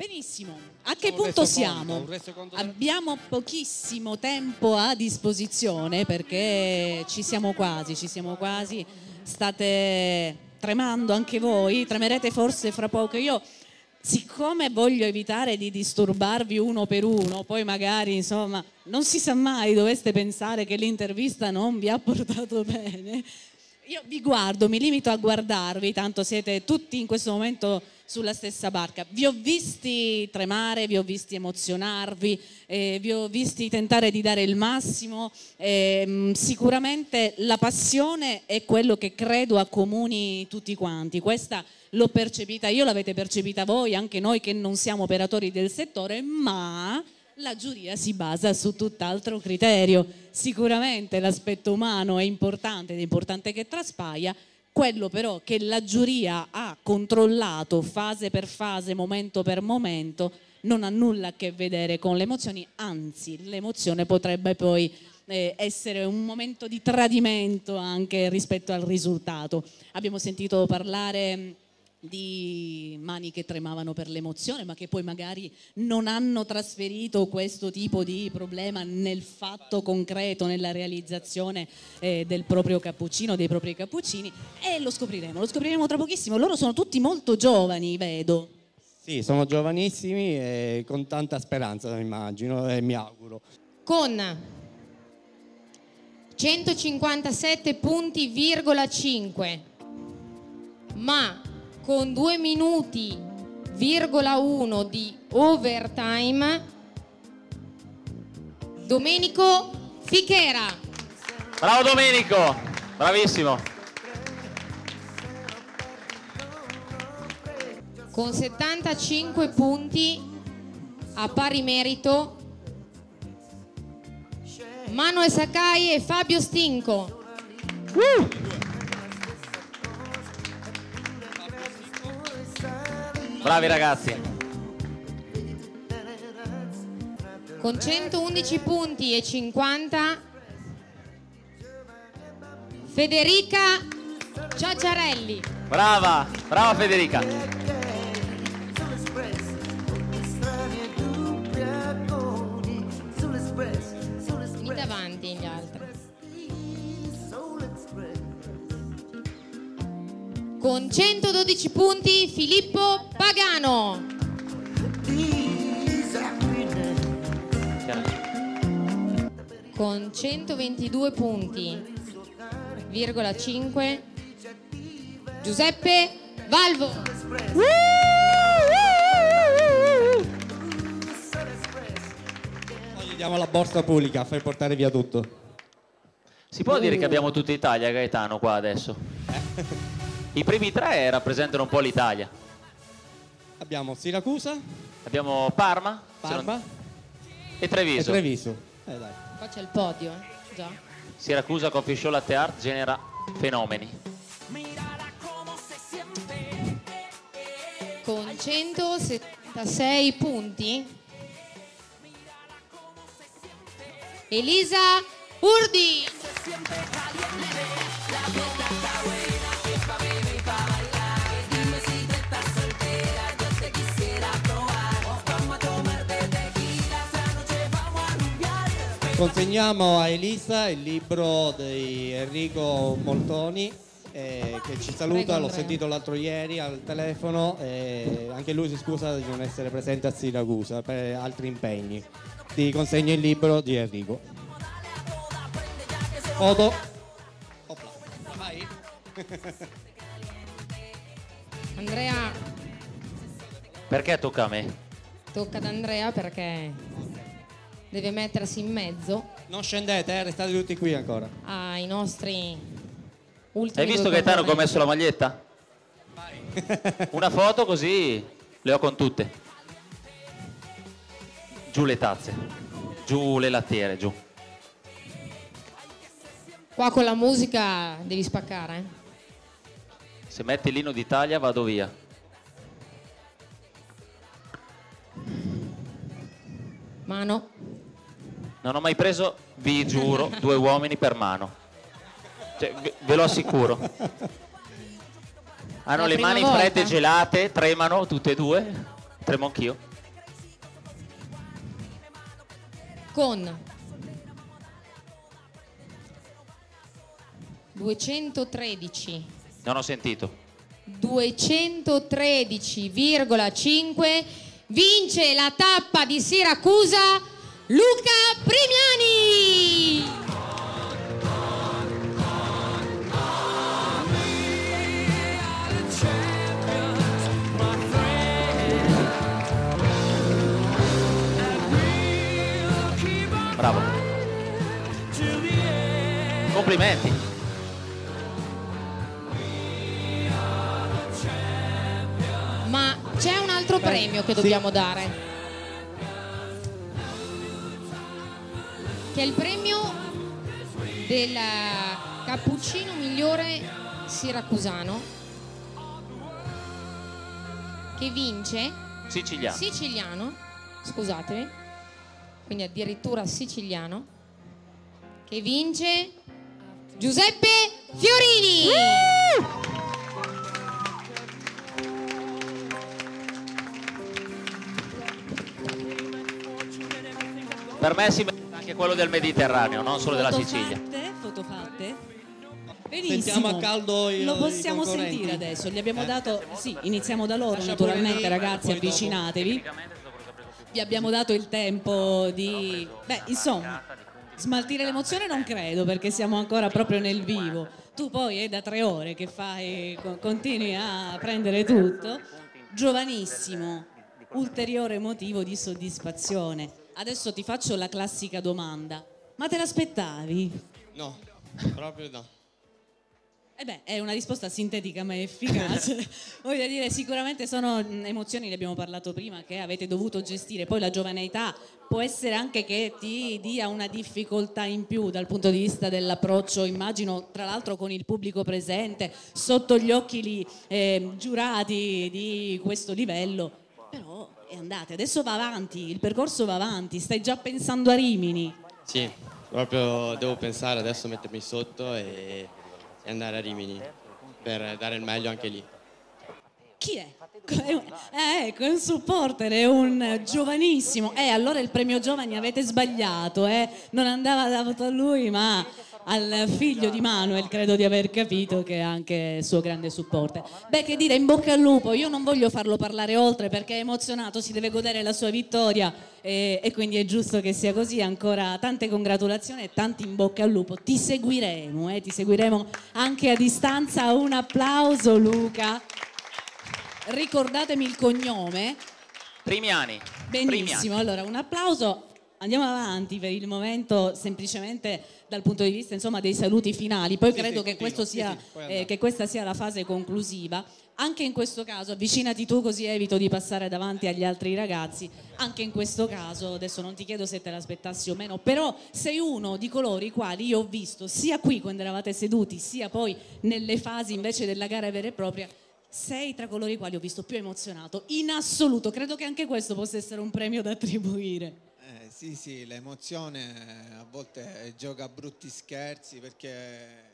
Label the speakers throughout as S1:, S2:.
S1: Benissimo, a che punto siamo? Abbiamo pochissimo tempo a disposizione perché ci siamo quasi, state tremando anche voi, tremerete forse fra poco. Io, siccome voglio evitare di disturbarvi uno per uno, poi magari insomma non si sa mai, doveste pensare che l'intervista non vi ha portato bene, io vi guardo, mi limito a guardarvi, tanto siete tutti in questo momento sulla stessa barca. Vi ho visti tremare, vi ho visti emozionarvi, vi ho visti tentare di dare il massimo. Sicuramente la passione è quello che credo accomuni tutti quanti. Questa l'ho percepita io, l'avete percepita voi, anche noi che non siamo operatori del settore, ma la giuria si basa su tutt'altro criterio. Sicuramente l'aspetto umano è importante ed è importante che traspaia. Quello però che la giuria ha controllato fase per fase, momento per momento, non ha nulla a che vedere con le emozioni, anzi l'emozione potrebbe poi essere un momento di tradimento anche rispetto al risultato. Abbiamo sentito parlare di mani che tremavano per l'emozione, ma che poi magari non hanno trasferito questo tipo di problema nel fatto concreto, nella realizzazione del proprio cappuccino, dei propri cappuccini, e lo scopriremo tra pochissimo. Loro sono tutti molto giovani, vedo.
S2: Sì, sono giovanissimi e con tanta speranza, immagino, e mi auguro.
S3: Con 157 punti,5, ma con 2 minuti,1 di overtime, Domenico Fichera.
S4: Bravo Domenico, bravissimo.
S3: Con 75 punti a pari merito, Manuel Sakai e Fabio Stinco.
S4: Bravi ragazzi.
S3: Con 111 punti e 50, Federica Ciacciarelli.
S4: Brava, brava Federica.
S3: Venite avanti gli altri. Con 112 punti, Filippo Pagano. Con 122 punti,5, Giuseppe Valvo.
S2: Gli diamo la borsa pubblica, fai portare via tutto.
S4: Si può dire che abbiamo tutta Italia, Gaetano, qua adesso? I primi 3 rappresentano un po' l'Italia.
S2: Abbiamo Siracusa,
S4: abbiamo Parma, e Treviso.
S2: E Treviso. Dai.
S3: Qua c'è il podio, già.
S4: Siracusa Coffee Show Latte Art genera fenomeni.
S3: Con 176 punti, Elisa Urdi.
S2: Consegniamo a Elisa il libro di Enrico Moltoni che ci saluta. L'ho sentito l'altro ieri al telefono e anche lui si scusa di non essere presente a Siracusa per altri impegni. Ti consegno il libro di Enrico. Foto. Opla. Vai.
S3: Andrea.
S4: Perché tocca a me?
S3: Tocca ad Andrea perché deve mettersi in mezzo.
S2: Non scendete, restate tutti qui ancora.
S3: Ai nostri ultimi.
S4: Hai visto Gaetano che ho messo la maglietta? Vai. Una foto così le ho con tutte. Giù le tazze, giù le lattiere, giù.
S3: Qua con la musica devi spaccare, eh?
S4: Se metti l'inno d'Italia vado via.
S3: Mano.
S4: Non ho mai preso, vi giuro, 2 uomini per mano. Cioè, ve lo assicuro. Hanno le mani fredde, gelate, tremano tutte e 2. Tremo anch'io.
S3: con 213.
S4: Non ho sentito.
S3: 213,5 vince la tappa di Siracusa Luca Primiani.
S4: Bravo. Complimenti.
S3: Ma c'è un altro premio che dobbiamo dare, che è il premio del cappuccino migliore siracusano, che vince siciliano, scusatemi, quindi addirittura siciliano, che vince Giuseppe Fiorini.
S4: Per me si mette anche quello del Mediterraneo, non solo della Sicilia.
S1: Foto fatte? Benissimo.
S2: Sentiamo a caldo
S1: lo possiamo
S2: i concorrenti.
S1: sentire adesso. Gli abbiamo dato, sì, iniziamo da loro
S2: Lascia
S1: naturalmente,
S2: pure lei,
S1: ragazzi,
S2: poi
S1: avvicinatevi. Vi abbiamo dato il tempo di, insomma, smaltire l'emozione non credo, perché siamo ancora proprio nel vivo. Tu poi è da 3 ore che fai, continui a prendere tutto. Giovanissimo, ulteriore motivo di soddisfazione. Adesso ti faccio la classica domanda. Ma te l'aspettavi?
S2: No, proprio no.
S1: È una risposta sintetica ma efficace. Voglio dire, sicuramente sono emozioni, ne abbiamo parlato prima, che avete dovuto gestire. Poi la giovane età può essere anche che ti dia una difficoltà in più dal punto di vista dell'approccio, immagino, tra l'altro con il pubblico presente, sotto gli occhi giurati di questo livello. Però è andata, adesso va avanti, il percorso va avanti, stai già pensando a Rimini.
S5: Sì, proprio devo pensare adesso, mettermi sotto e andare a Rimini per dare il meglio anche lì.
S1: Chi è? Ecco, è un supporter, è un giovanissimo. Allora il premio giovani avete sbagliato, non andava dato a lui ma al figlio di Manuel, credo di aver capito, che è anche il suo grande supporter. Che dire, in bocca al lupo. Io non voglio farlo parlare oltre perché è emozionato, si deve godere la sua vittoria e quindi è giusto che sia così. Ancora tante congratulazioni e tanti in bocca al lupo. Ti seguiremo anche a distanza. Un applauso, Luca. Ricordatemi il cognome.
S4: Primiani.
S1: Benissimo, allora un applauso. Andiamo avanti per il momento, semplicemente dal punto di vista, insomma, dei saluti finali. Poi credo che questa sia la fase conclusiva. Anche in questo caso avvicinati tu, così evito di passare davanti agli altri ragazzi. Anche in questo caso, adesso non ti chiedo se te l'aspettassi o meno, però sei uno di coloro i quali io ho visto sia qui quando eravate seduti, sia poi nelle fasi invece della gara vera e propria. Sei tra coloro i quali ho visto più emozionato in assoluto. Credo che anche questo possa essere un premio da attribuire.
S6: Sì, l'emozione a volte gioca a brutti scherzi, perché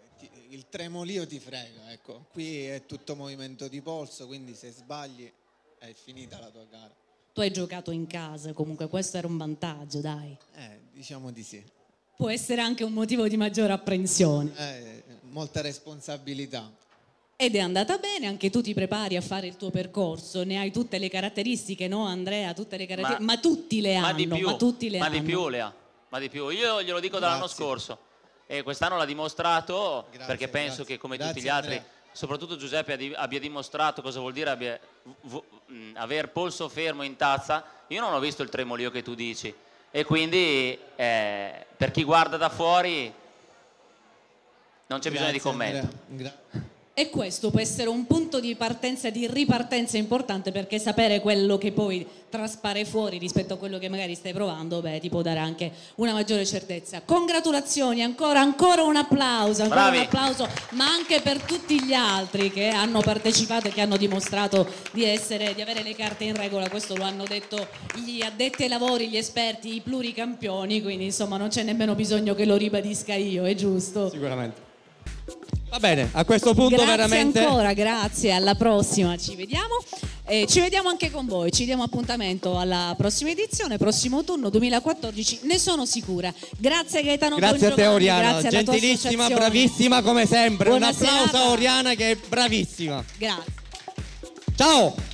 S6: il tremolio ti frega, ecco. Qui è tutto movimento di polso, quindi se sbagli è finita la tua gara.
S1: Tu hai giocato in casa, comunque questo era un vantaggio, dai.
S6: Diciamo di sì.
S1: Può essere anche un motivo di maggiore apprensione.
S6: Molta responsabilità.
S1: Ed è andata bene, anche tu ti prepari a fare il tuo percorso, ne hai tutte le caratteristiche, no Andrea? Tutte le caratteristiche, ma tutti le hanno.
S4: Di più, Lea, ma di più. Io glielo dico dall'anno scorso e quest'anno l'ha dimostrato, perché penso che come tutti gli altri, soprattutto Giuseppe abbia dimostrato cosa vuol dire aver polso fermo in tazza. Io non ho visto il tremolio che tu dici e quindi per chi guarda da fuori non c'è bisogno di commento.
S1: E questo può essere un punto di partenza, di ripartenza importante, perché sapere quello che poi traspare fuori rispetto a quello che magari stai provando, ti può dare anche una maggiore certezza. Congratulazioni, ancora un applauso, ma anche per tutti gli altri che hanno partecipato e che hanno dimostrato di avere le carte in regola. Questo lo hanno detto gli addetti ai lavori, gli esperti, i pluricampioni, quindi insomma non c'è nemmeno bisogno che lo ribadisca io, è giusto?
S2: Sicuramente. Va bene, a questo punto
S1: Grazie
S2: veramente...
S1: ancora, grazie, alla prossima ci vediamo. Ci vediamo anche con voi, ci diamo appuntamento alla prossima edizione, prossimo turno 2014, ne sono sicura. Grazie Gaetano
S2: Grazie a te Oriana,
S1: grazie alla tua
S2: gentilissima,
S1: associazione.
S2: bravissima come sempre.
S1: Buona
S2: Un applauso
S1: serata.
S2: a Oriana che è bravissima.
S1: Grazie.
S2: Ciao!